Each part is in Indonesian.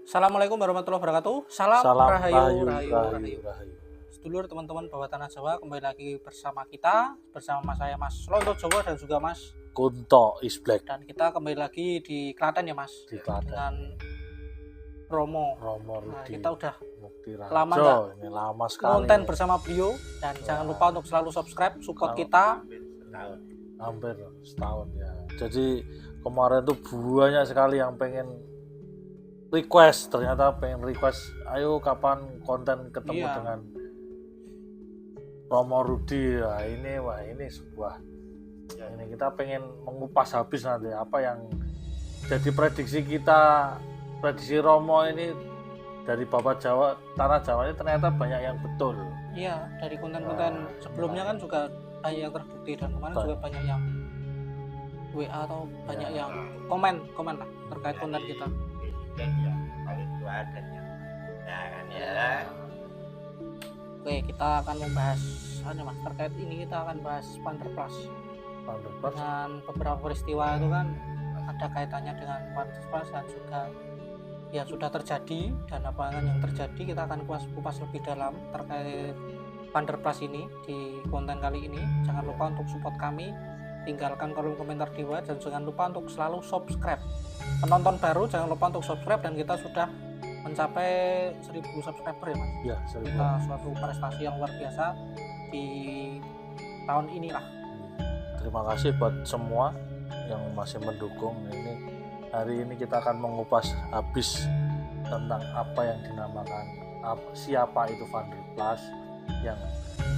Assalamualaikum warahmatullahi wabarakatuh. Salam, Salam rahayu, rahayu, rahayu. rahayu. Sedulur teman-teman bawah tanah Jawa, kembali lagi bersama kita, bersama saya Mas Lonto Jawa dan juga Mas Kunto is black Dan kita kembali lagi di Klaten ya Mas, di Klaten. dengan Romo. Romo Nah, Rudi kita udah Mukti lama Rajo. Ini lama sekali. konten bersama beliau dan jangan lupa untuk selalu subscribe, support kita. Hampir setahun ya. Jadi kemarin tuh banyak sekali yang pengen request, ternyata pengen request, ayo kapan konten ketemu Iya. dengan Romo Rudi. Wah ini sebuah ini kita pengen mengupas habis nanti apa yang jadi prediksi kita, prediksi Romo ini dari Bapak Jawa, tanah Jawa ini ternyata banyak yang betul. Iya, dari konten-konten sebelumnya kan juga banyak yang terbukti dan kemarin juga banyak yang WA atau banyak yang komen lah terkait konten kita. Dan yang paling tua dan yang kan ya. Oke, kita akan membahas Mas, terkait ini kita akan bahas Panderplas. Dengan beberapa peristiwa itu kan ada kaitannya dengan Panderplas dan juga yang sudah terjadi dan apa yang terjadi kita akan kupas lebih dalam terkait Panderplas ini di konten kali ini. Jangan lupa untuk support kami, tinggalkan kolom komentar di bawah dan jangan lupa untuk selalu subscribe. Penonton baru jangan lupa untuk subscribe dan kita sudah mencapai 1000 subscriber ya Mas. Ya, Kita suatu prestasi yang luar biasa di tahun inilah. terima kasih buat semua yang masih mendukung ini. Hari ini kita akan mengupas habis tentang apa yang dinamakan siapa itu Vanderplas yang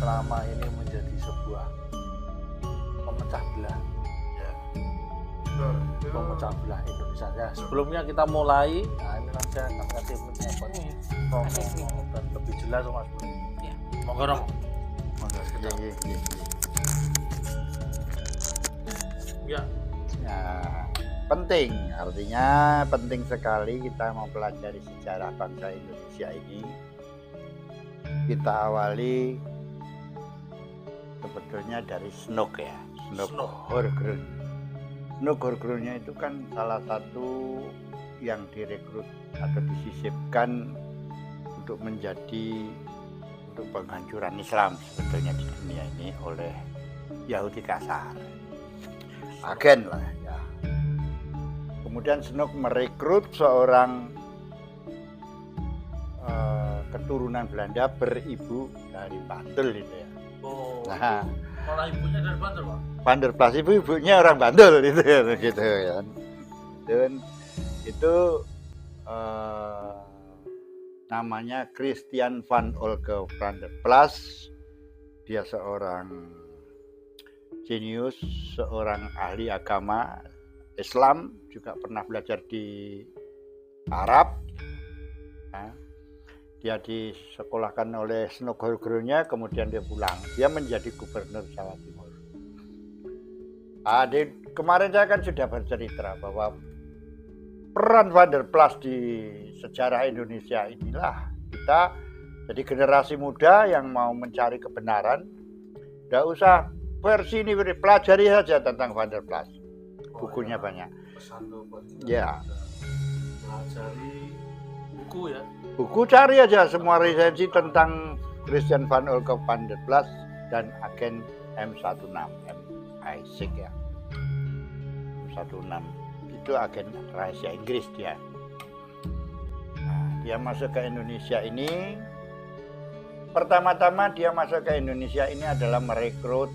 selama ini menjadi sebuah pemecah belah Indonesia. Ya, sebelumnya kita mulai, ini nanti saya akan kasih pendapat Romo dan lebih jelas Mas Bro. Ya. Monggo Romo. Ya. Nah, penting, artinya penting sekali kita mempelajari sejarah bangsa Indonesia ini. Kita awali sebetulnya dari Snook ya, Snook Horgrun. Snook Horgrunnya itu kan salah satu yang direkrut atau disisipkan untuk penghancuran Islam sebetulnya di dunia ini oleh Yahudi kasar, agen lah ya. Kemudian Snook merekrut seorang keturunan Belanda beribu dari Bantul itu ya. Nah, Malah ibunya dari Bantul, Pak. Vanderplas ibunya orang Bantul itu gitu kan. Dan itu namanya Christian van Olge Vanderplas. Dia seorang jenius, seorang ahli agama Islam, juga pernah belajar di Arab. Nah, dia disekolahkan oleh Snook Horgrunnya, kemudian dia pulang. Dia menjadi gubernur Jawa Timur. Kemarin saya kan sudah bercerita bahwa peran Vanderplas di sejarah Indonesia inilah kita jadi generasi muda yang mau mencari kebenaran. Tidak usah versi ini, pelajari saja tentang Vanderplas. Bukunya banyak. Ya. Pelajari buku ya. Buku cari aja semua resensi tentang Christian van Olge Vanderplas dan agen M16, M16 ya. M16 itu agen rahasia Inggris dia. Nah, dia masuk ke Indonesia ini. Pertama-tama dia masuk ke Indonesia ini adalah merekrut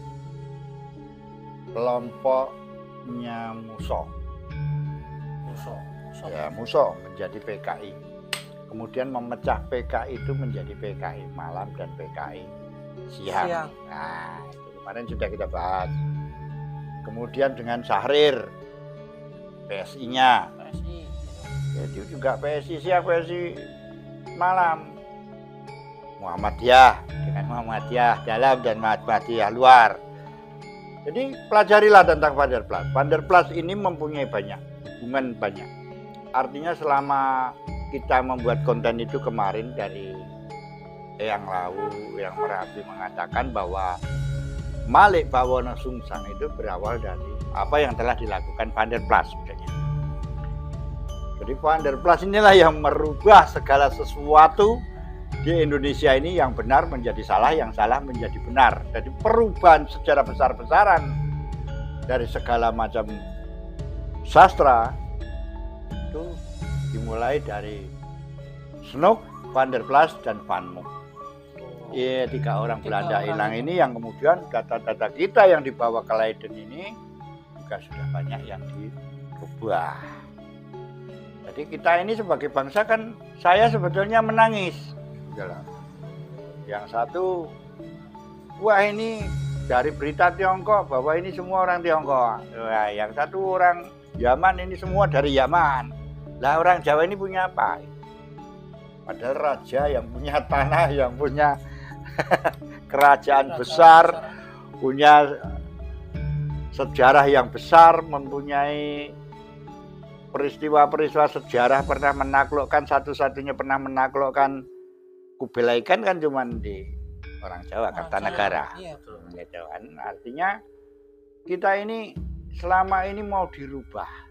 kelompoknya Muso. Ya, Muso menjadi PKI. Kemudian memecah PKI itu menjadi PKI malam dan PKI siang. Nah, itu kemarin sudah kita bahas. Kemudian dengan Syahrir, PSI-nya. Jadi juga PSI siang, PSI malam. Muhammadiyah dengan Muhammadiyah dalam dan Muhammadiyah luar. Jadi pelajarilah tentang Vanderplas. Vanderplas ini mempunyai hubungan banyak. Artinya selama kita membuat konten itu kemarin dari Eyang Lawu, yang Merapi mengatakan bahwa Malik Bawono Sungsang itu berawal dari apa yang telah dilakukan Vanderplas sebenarnya. Jadi Van der Plas inilah yang merubah segala sesuatu di Indonesia ini, yang benar menjadi salah, yang salah menjadi benar. Jadi perubahan secara besar-besaran dari segala macam sastra itu dimulai dari Snoek, Van der Plas, dan Van Mook. Iya, 3 orang Belanda hilang ini yang kemudian data-data kita yang dibawa ke Leiden ini juga sudah banyak yang dirubah. Jadi kita ini sebagai bangsa kan, saya sebetulnya menangis. Yang satu, wah ini dari berita Tiongkok bahwa ini semua orang Tiongkok. Wah, yang satu orang Yaman, ini semua dari Yaman. Lah orang Jawa ini punya apa? Padahal raja yang punya tanah, yang punya kerajaan besar, punya sejarah yang besar, mempunyai peristiwa-peristiwa sejarah, pernah menaklukkan, satu-satunya pernah menaklukkan Kubilai Khan kan cuma di orang Jawa, Kartanegara. Iya. Gitu kan. Artinya kita ini selama ini mau dirubah.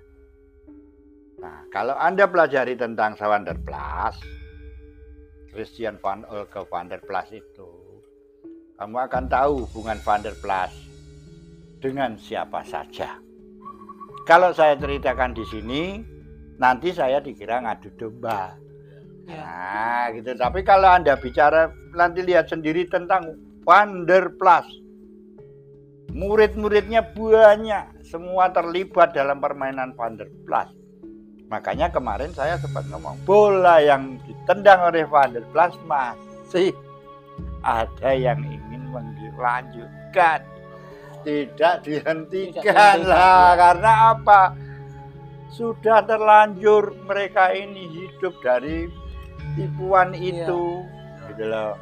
Nah, kalau Anda pelajari tentang Van der Plas, Christian van Olge van der Plas itu, kamu akan tahu hubungan Van der Plas dengan siapa saja. Kalau saya ceritakan di sini, nanti saya dikira ngadu domba. Ya. Nah, gitu. Tapi kalau Anda bicara, nanti lihat sendiri tentang Van der Plas. Murid-muridnya banyak, semua terlibat dalam permainan Van der Plas. Makanya kemarin saya sempat ngomong, bola yang ditendang oleh Van der Plas masih ada yang ingin melanjutkan. Tidak dihentikan lah, karena apa? Sudah terlanjur mereka ini hidup dari tipuan itu, gitu loh.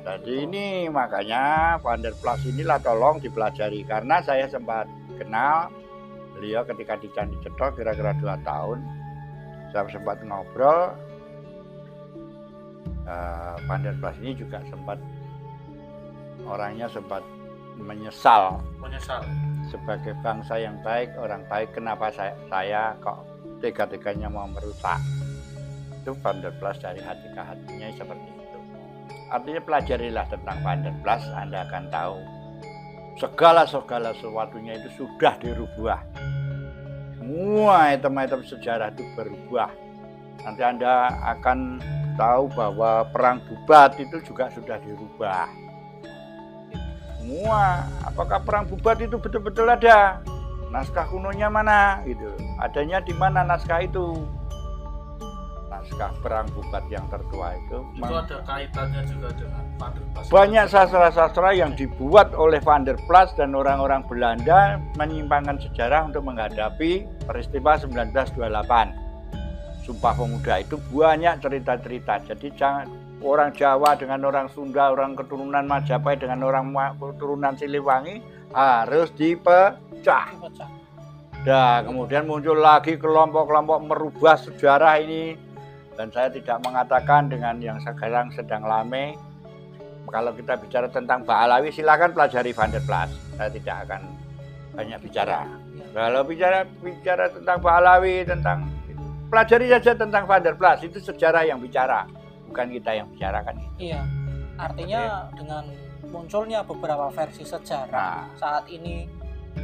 Jadi ini makanya Van der Plas inilah tolong dipelajari, karena saya sempat kenal beliau ketika di Candi Cetro kira-kira 2 tahun. Saya sempat ngobrol. Van der Plas ini juga sempat, orangnya sempat menyesal sebagai bangsa yang baik, orang baik, kenapa saya kok tega-teganya mau merusak. Itu Van der Plas dari hati ke hatinya seperti itu. Artinya pelajarilah tentang Van der Plas, Anda akan tahu segala sesuatunya itu sudah dirubah. Semua item-item sejarah itu berubah. Nanti Anda akan tahu bahwa perang Bubat itu juga sudah dirubah. Semua, apakah perang Bubat itu betul-betul ada? Naskah kunonya mana? Gitu. Adanya di mana naskah itu? Naskah perang Bubat yang tertua itu ada kaitannya juga dengan Van der Plas. Banyak sastra-sastra yang dibuat oleh Van der Plas dan orang-orang Belanda menyimpangkan sejarah untuk menghadapi peristiwa 1928. Sumpah Pemuda itu banyak cerita-cerita. Jadi jangan orang Jawa dengan orang Sunda, orang keturunan Majapahit dengan orang keturunan Siliwangi harus dipecah. Nah, kemudian muncul lagi kelompok-kelompok merubah sejarah ini. Dan saya tidak mengatakan dengan yang sekarang sedang rame. Kalau kita bicara tentang Ba'alawi, silakan pelajari Van der Plas. Saya tidak akan banyak bicara. Kalau bicara tentang Ba'alawi, tentang pelajari saja tentang Van der Plas. Itu sejarah yang bicara, bukan kita yang bicarakan. Iya, artinya dengan munculnya beberapa versi sejarah saat ini,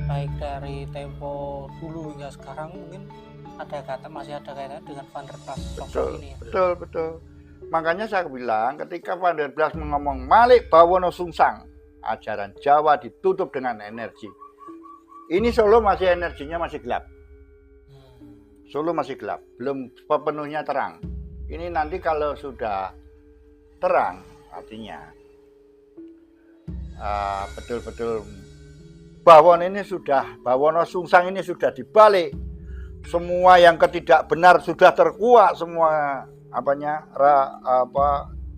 baik dari tempo dulu hingga sekarang, mungkin masih ada kaitannya dengan Van der Plas sosok ini. Betul. Makanya saya bilang ketika Van der Plas ngomong Malik Bawono Sungsang, ajaran Jawa ditutup dengan energi. Ini Solo masih energinya masih gelap. Solo masih gelap, belum sepenuhnya terang. Ini nanti kalau sudah terang, artinya betul-betul Bawono Sungsang ini sudah dibalik. Semua yang ketidak benar sudah terkuak, semua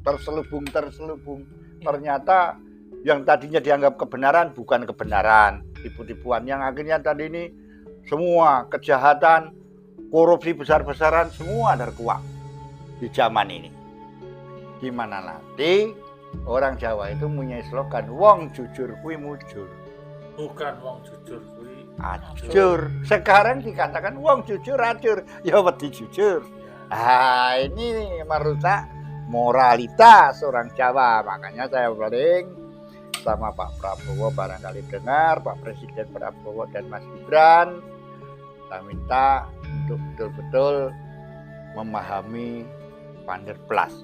terselubung. Ternyata yang tadinya dianggap kebenaran bukan kebenaran, tipu-tipuan yang akhirnya tadi ini semua kejahatan, korupsi besar-besaran semua terkuak di zaman ini. Di mana nanti orang Jawa itu punya slogan wong jujur kuwi mujur. Bukan wong jujur kuwi Ajur. Sekarang dikatakan wong jujur ajur, ya wedi jujur. Ah, ini merusak moralitas orang Jawa. Makanya saya paling sama Pak Prabowo barangkali dengar, Pak Presiden Prabowo dan Mas Gibran, saya minta untuk betul-betul memahami Vanderplas.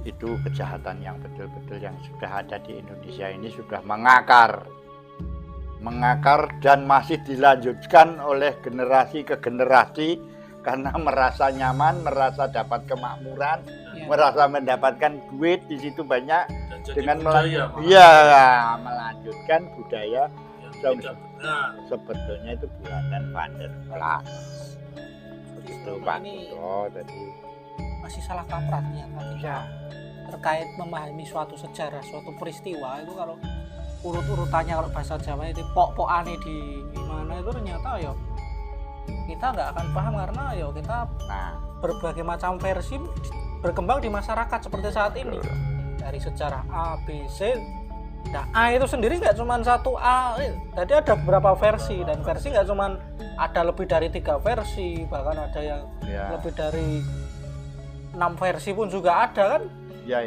Itu kejahatan yang betul-betul yang sudah ada di Indonesia ini sudah mengakar dan masih dilanjutkan oleh generasi ke generasi karena merasa nyaman, merasa dapat kemakmuran, merasa mendapatkan duit di situ banyak dengan melanjutkan budaya yang sebetulnya itu buatan Vanderplas. Begitu Pak Kuto tadi. Masih salah kaprahnya tadi terkait memahami suatu sejarah, suatu peristiwa itu kalau urut-urutannya kalau bahasa Jawa itu pok-pokane di gimana itu ternyata ya kita nggak akan paham karena ya kita berbagai macam versi berkembang di masyarakat seperti saat ini dari sejarah A, B, C. Nah A itu sendiri nggak cuma satu A, jadi ada beberapa versi dan versi nggak cuma ada lebih dari 3 versi, bahkan ada yang lebih dari 6 versi pun juga ada kan? Ya.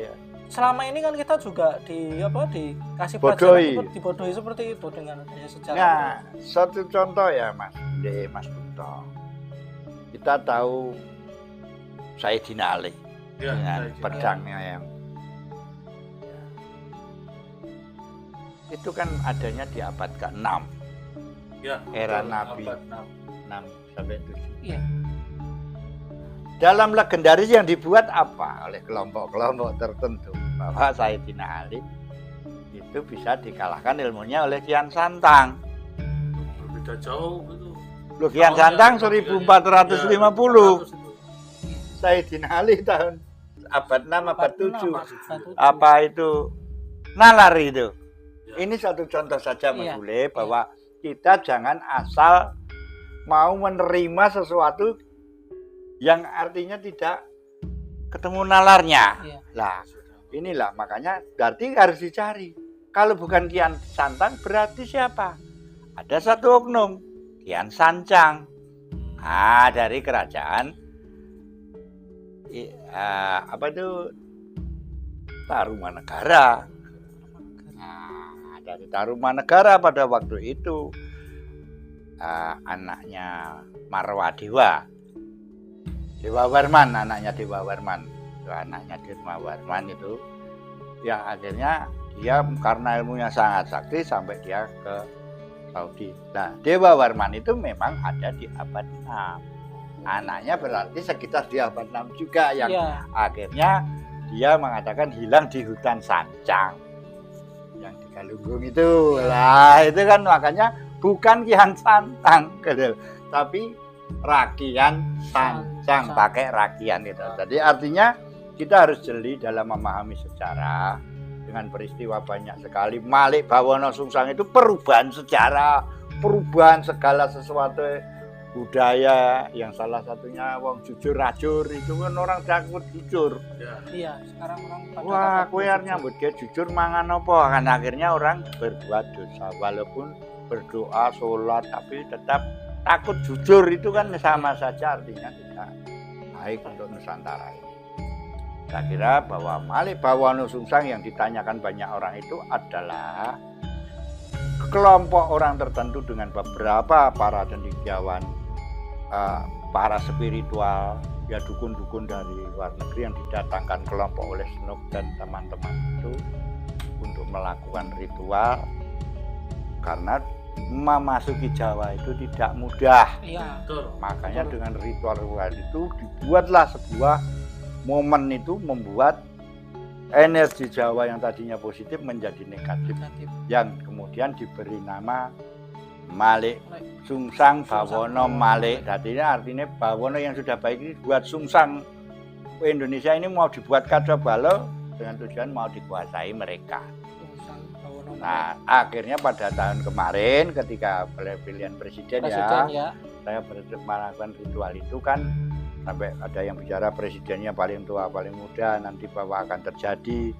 Selama ini kan kita juga dikasih pelajaran dibodohi seperti itu dengan adanya sejarah. Nah, satu contoh ya Mas Kuto. Kita tahu Sayyidina Ali dengan pedangnya yang itu kan adanya di abad ke-6. Era Nabi 6 sampai 7. Iya. Dalam legendaris yang dibuat apa oleh kelompok-kelompok tertentu bahwa Sayyidina Ali itu bisa dikalahkan ilmunya oleh Kian Santang. Berbeda jauh gitu. Loh, Kian Santang 1450. Sayyidina Ali tahun abad 6 abad 7. Apa itu nalar itu? Ini satu contoh saja Mas Bule bahwa kita jangan asal mau menerima sesuatu yang artinya tidak ketemu nalarnya. Lah, inilah makanya berarti harus dicari. Kalau bukan Kian Santang berarti siapa? Ada satu oknum, Kian Sancang. Dari kerajaan Tarumanegara. Dari Tarumanegara pada waktu itu anaknya Marwadewa. Dewa Warman, anaknya Dewa Warman. Anaknya Dewa Warman itu yang akhirnya dia karena ilmunya sangat sakti sampai dia ke Saudi. Nah, Dewa Warman itu memang ada di abad 6. Anaknya berarti sekitar di abad 6 juga yang akhirnya dia mengatakan hilang di hutan Sancang. Yang di Galunggung itu. Lah, itu kan makanya bukan Kian Santang, gitu. Tapi Rakian Sancang, pakai Rakian gitu. Jadi artinya kita harus jeli dalam memahami sejarah. Dengan peristiwa banyak sekali. Malik Bawono Sungsang itu perubahan sejarah, perubahan segala sesuatu budaya, yang salah satunya wong jujur ajur itu kan orang takut jujur. Iya, sekarang orang pada wah, kowe arep nyambut gawe jujur mangan apa? Kan akhirnya orang berbuat dosa walaupun berdoa, sholat tapi tetap takut jujur, itu kan sama saja artinya tidak baik untuk Nusantara ini. Saya kira bahwa Malik Bawono Sungsang yang ditanyakan banyak orang itu adalah kelompok orang tertentu dengan beberapa para cendekiawan, para spiritual, ya dukun-dukun dari luar negeri yang didatangkan kelompok oleh Snook dan teman-teman itu untuk melakukan ritual, karena memasuki Jawa itu tidak mudah. Makanya dengan ritual-ritual itu dibuatlah sebuah momen itu membuat energi Jawa yang tadinya positif menjadi negatif. Yang kemudian diberi nama Malik Sungsang Bawono Malik. Artinya Bawono yang sudah baik ini buat Sungsang. Indonesia ini mau dibuat kacau balau dengan tujuan mau dikuasai mereka. Nah, akhirnya pada tahun kemarin ketika pilihan presiden ya, saya melakukan ritual itu kan sampai ada yang bicara presidennya paling tua paling muda, nanti bahwa akan terjadi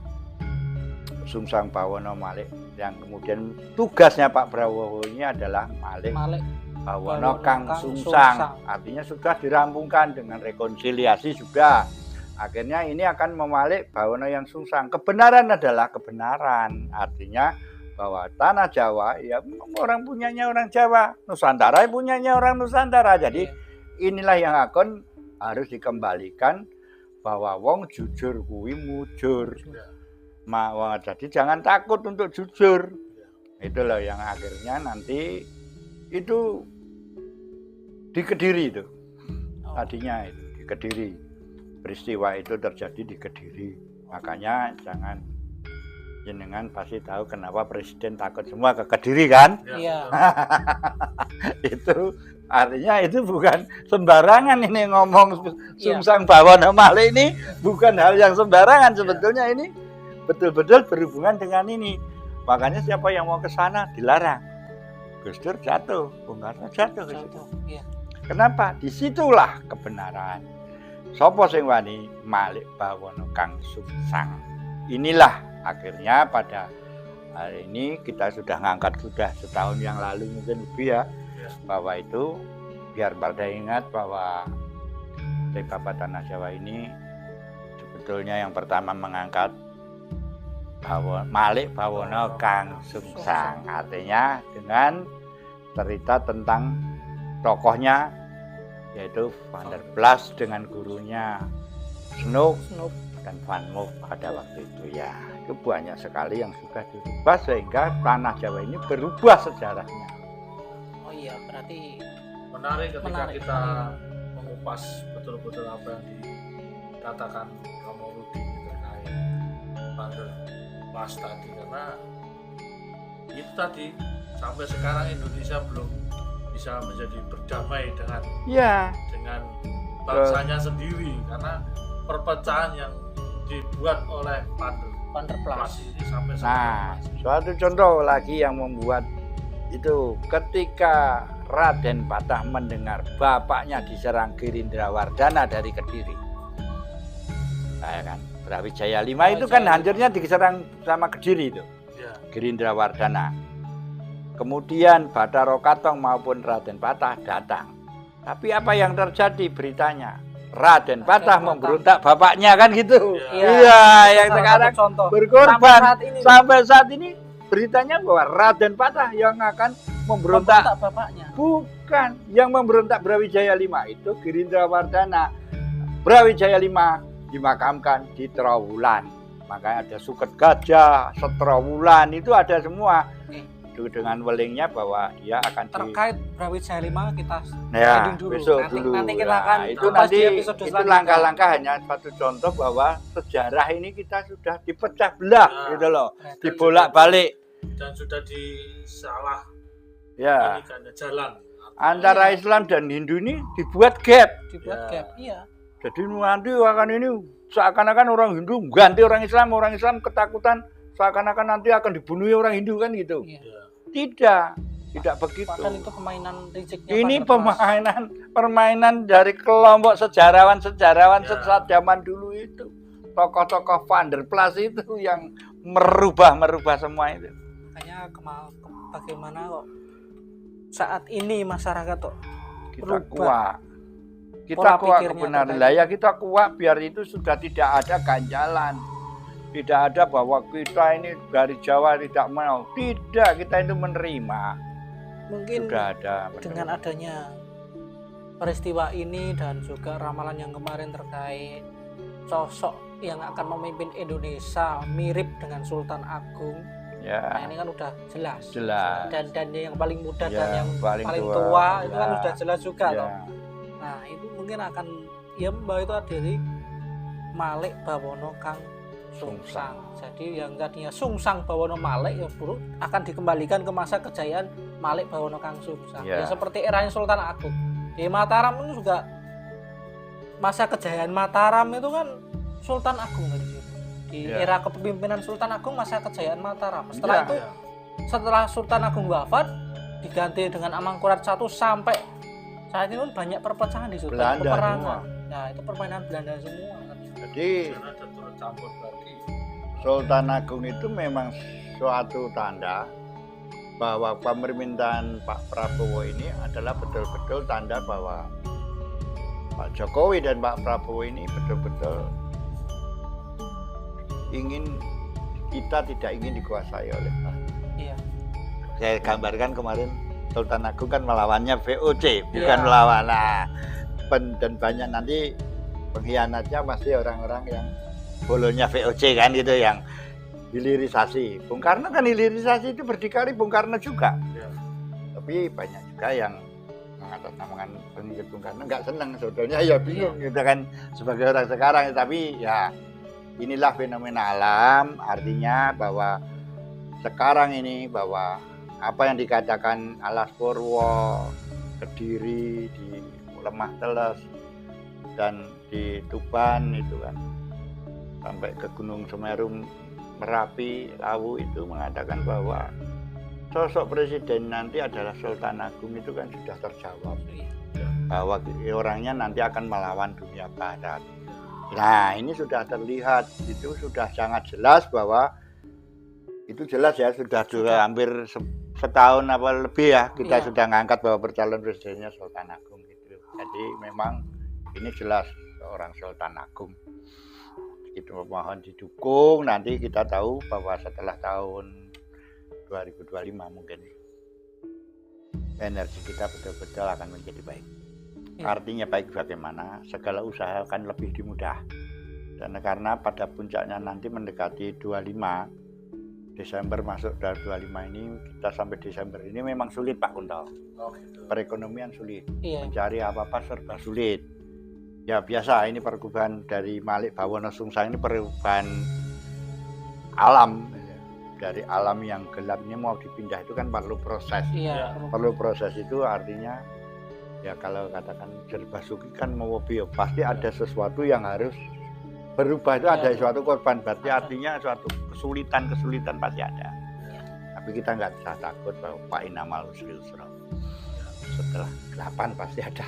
Sungsang Bawono Malik. yang kemudian tugasnya Pak Prabowo ini adalah Malih Malih Bawono Bawono Kang Kang Sungsang. Sungsang. Artinya sudah dirampungkan dengan rekonsiliasi sudah. Akhirnya ini akan memalik Bawono yang Sungsang. Kebenaran adalah kebenaran. Artinya bahwa tanah Jawa ya orang punyanya orang Jawa, Nusantara punyanya orang Nusantara. Jadi inilah yang akan harus dikembalikan bahwa wong jujur kuwi mujur. Jadi jangan takut untuk jujur. Itu loh yang akhirnya nanti itu di Kediri itu. Tadinya itu di Kediri. Peristiwa itu terjadi di Kediri. Makanya jangan jenengan pasti tahu kenapa presiden takut semua ke Kediri kan? Iya. Itu artinya itu bukan sembarangan ini ngomong Sungsang Bawono Malih ini bukan hal yang sembarangan sebetulnya ini betul-betul berhubungan dengan ini. Makanya siapa yang mau ke sana dilarang. Gus Dur jatuh, Bung Karno jatuh. Iya. Kenapa? Disitulah kebenaran. Sopo sing wani Malih Bawono Kang Sungsang. Inilah akhirnya pada hari ini kita sudah ngangkat sudah setahun yang lalu mungkin lebih ya, bahwa itu biar pada ingat bahwa Bapak Tanah Jawa ini sebetulnya yang pertama mengangkat Malih Bawono Kang Sungsang. Artinya dengan cerita tentang tokohnya yaitu Van der Plas dengan gurunya Snoek dan Van Moof pada waktu itu ya. Itu banyak sekali yang sudah dirubah sehingga tanah Jawa ini berubah sejarahnya. Oh iya, berarti Menarik ketika Menarik. kita mengupas betul-betul apa yang dikatakan Kamarudin terkait Van der Plas tadi, karena itu tadi sampai sekarang Indonesia belum bisa menjadi berdamai dengan bangsanya sendiri karena perpecahan yang dibuat oleh Van der Plas ini sampai Nah, sekarang. suatu contoh lagi yang membuat itu ketika Raden Patah mendengar bapaknya diserang Girindrawardhana dari Kediri. Nah, kan Brawijaya 5 itu kan hancurnya diserang sama Kediri itu. Ya. Girindrawardhana. Kemudian Bathara Katong maupun Raden Patah datang. Tapi apa yang terjadi beritanya? Raden Patah memberontak bapaknya kan gitu. Iya, yang sekarang contoh berkorban. sampai Saat ini beritanya bahwa Raden Patah yang akan memberontak bapaknya. bukan yang memberontak Brawijaya 5 itu Girindrawardhana. Brawijaya 5 dimakamkan di Trowulan. Makanya ada Suket Gajah, Setrowulan itu ada semua. Itu dengan welingnya bahwa dia akan terkait Brawijaya 5 kita ya, ending dulu. besok Nanti, dulu. nanti kita akan itu kupas nanti di episode itu selanjutnya. langkah-langkah hanya satu contoh bahwa sejarah ini kita sudah dipecah belah gitu loh, dibolak-balik Dan sudah disalah ya. Jalan Antara Islam dan Hindu ini dibuat gap. dibuat Ya. gap. Iya. Jadi nanti akan ini seakan-akan orang Hindu ganti orang Islam ketakutan seakan-akan nanti akan dibunuh orang Hindu kan gitu. Iya. Tidak begitu. Padahal itu permainan rezeki. Ini permainan dari kelompok sejarawan Ya. sesat zaman dulu itu. Tokoh-tokoh Van der Plas itu yang merubah semua itu. Makanya bagaimana kok saat ini masyarakat kok Kita berubah kuat. Kita pola kuat pikirnya kebenaran. terkait. Lah ya kita kuat biar itu sudah tidak ada ganjalan. Tidak ada bahwa kita ini dari Jawa tidak mau. Tidak, kita itu menerima. mungkin Sudah ada. dengan adanya peristiwa ini dan juga ramalan yang kemarin terkait sosok yang akan memimpin Indonesia mirip dengan Sultan Agung. Nah, Ya, ini kan udah jelas. jelas. Dan yang paling muda Ya, dan yang paling paling tua, tua itu kan ya. udah jelas juga Ya. toh. Nah, itu mungkin akan ya Mbak itu dari Malih Bawono Kang Sungsang. Jadi yang tadinya Sungsang Bawono Malih ya buruk akan dikembalikan ke masa kejayaan Malih Bawono Kang Sungsang. Ya. Ya seperti eranya Sultan Agung. Di Mataram itu juga masa kejayaan Mataram itu kan Sultan Agung kan di situ. Di Ya. era kepemimpinan Sultan Agung masa kejayaan Mataram. Setelah Ya. itu setelah Sultan Agung wafat diganti dengan Amangkurat I sampai saat ini pun banyak perpecahan di situ, Belanda peperangan. semua. Nah, itu permainan Belanda semua kan. Jadi ada turut campur lagi Sultan Agung itu memang suatu tanda bahwa pemerintahan Pak Prabowo ini adalah betul-betul tanda bahwa Pak Jokowi dan Pak Prabowo ini betul-betul kita tidak ingin dikuasai oleh Pak. Iya. Saya gambarkan kemarin Sultan Agung kan melawannya VOC, bukan Iya. melawan. Nah, dan banyak nanti pengkhianatnya pasti orang-orang yang bolonya VOC kan gitu, yang hilirisasi. Bung Karno kan hilirisasi itu berdikari Bung Karno juga. Ya. Tapi banyak juga yang mengatasnamakan pengikut Bung Karno nggak senang, sebetulnya ya bingung gitu kan sebagai orang sekarang. Tapi ya inilah fenomena alam, artinya bahwa sekarang ini bahwa apa yang dikatakan Alas Purwo, Kediri, di Lemah Teles dan di Tuban itu kan sampai ke Gunung Semeru, Merapi, Lawu itu mengatakan bahwa sosok presiden nanti adalah Sultan Agung itu kan sudah terjawab, bahwa orangnya nanti akan melawan dunia barat. Nah ini sudah terlihat, itu sudah sangat jelas bahwa itu jelas ya, sudah hampir setahun apa lebih ya kita Iya. sudah ngangkat bahwa bercalon presidennya Sultan Agung gitu. Jadi memang ini jelas seorang Sultan Agung. Itu mohon didukung, nanti kita tahu bahwa setelah tahun 2025 mungkin energi kita betul-betul akan menjadi baik. Ya. Artinya baik bagaimana segala usaha akan lebih dimudah. Dan karena pada puncaknya nanti mendekati 25 Desember masuk dari 25 ini, kita sampai Desember ini memang sulit Pak Kunto. Perekonomian sulit, Iya. mencari apa-apa serba sulit. Ya biasa, ini perubahan dari Malik Bawono Sungsang ini perubahan alam. Dari alam yang gelap ini mau dipindah itu kan perlu proses. Iya. Perlu proses itu artinya ya kalau katakan serba suki kan mau pasti ada sesuatu yang harus berubah, itu ada suatu korban, berarti artinya suatu kesulitan pasti ada. Tapi kita nggak bisa takut bahwa Pak Inamal Usri Usra. Setelah 8 pasti ada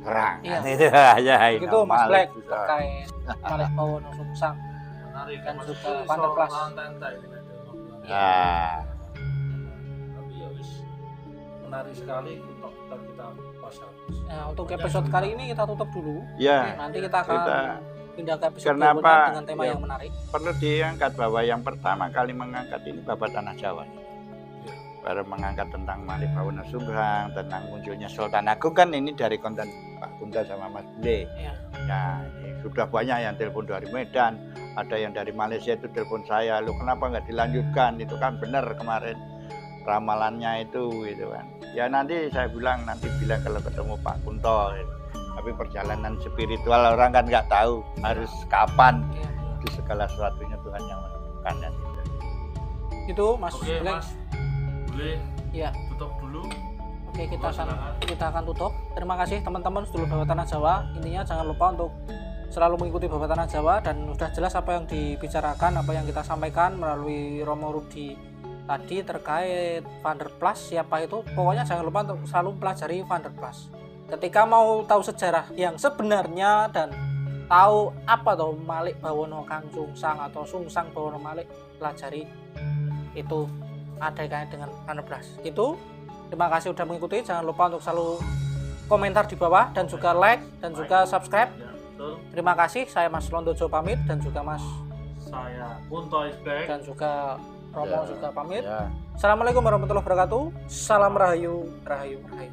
terang. Iya. Itu aja. Begitu Mas Black terkait Malik Bawono Sungsang dan juga Vanderplas. Nah, Tapi ya wis menarik sekali untuk kita pas habis. Nah, untuk episode kali ini kita tutup dulu. ya Nanti kita akan pindah ke episode Kenapa? berikutnya dengan tema Ya. yang menarik. perlu diangkat bahwa yang pertama kali mengangkat ini Babat Tanah Jawa. Baru mengangkat tentang Malik Bawono Sungsang, tentang munculnya Sultan Agung kan ini dari konten Pak Kunto sama Mas Bule. Iya. Ya, ini sudah banyak yang telepon dari Medan, ada yang dari Malaysia itu telepon saya, lu kenapa nggak dilanjutkan? Itu kan benar kemarin ramalannya itu, gitu kan. Ya nanti saya bilang bilang kalau ketemu Pak Kunto. Tapi perjalanan spiritual orang kan nggak tahu harus kapan. Iya. Itu segala sesuatunya Tuhan yang menentukan. Dan Itu Mas Oke Black. Mas, boleh Iya. tutup dulu. Oke, Silakan. kita akan tutup. Terima kasih teman-teman sedulur Babat Tanah Jawa. Intinya jangan lupa untuk selalu mengikuti Babat Tanah Jawa, dan sudah jelas apa yang dibicarakan, apa yang kita sampaikan melalui Romo Rudi tadi terkait Vanderplas siapa itu. Pokoknya jangan lupa untuk selalu pelajari Vanderplas. Ketika mau tahu sejarah yang sebenarnya dan tahu apa tuh Malik Bawono Kang Sungsang atau Sungsang Bawono Malik, pelajari itu ada kaitannya dengan Vanderplas. Itu terima kasih sudah mengikuti. Jangan lupa untuk selalu komentar di bawah dan juga like dan juga subscribe. Ya, betul. Terima kasih. Saya Mas Londojo pamit dan juga Mas Saya Kunto Isbek. dan juga Romo Ya, juga pamit. ya. Assalamualaikum warahmatullahi wabarakatuh. Salam rahayu, rahayu, rahayu.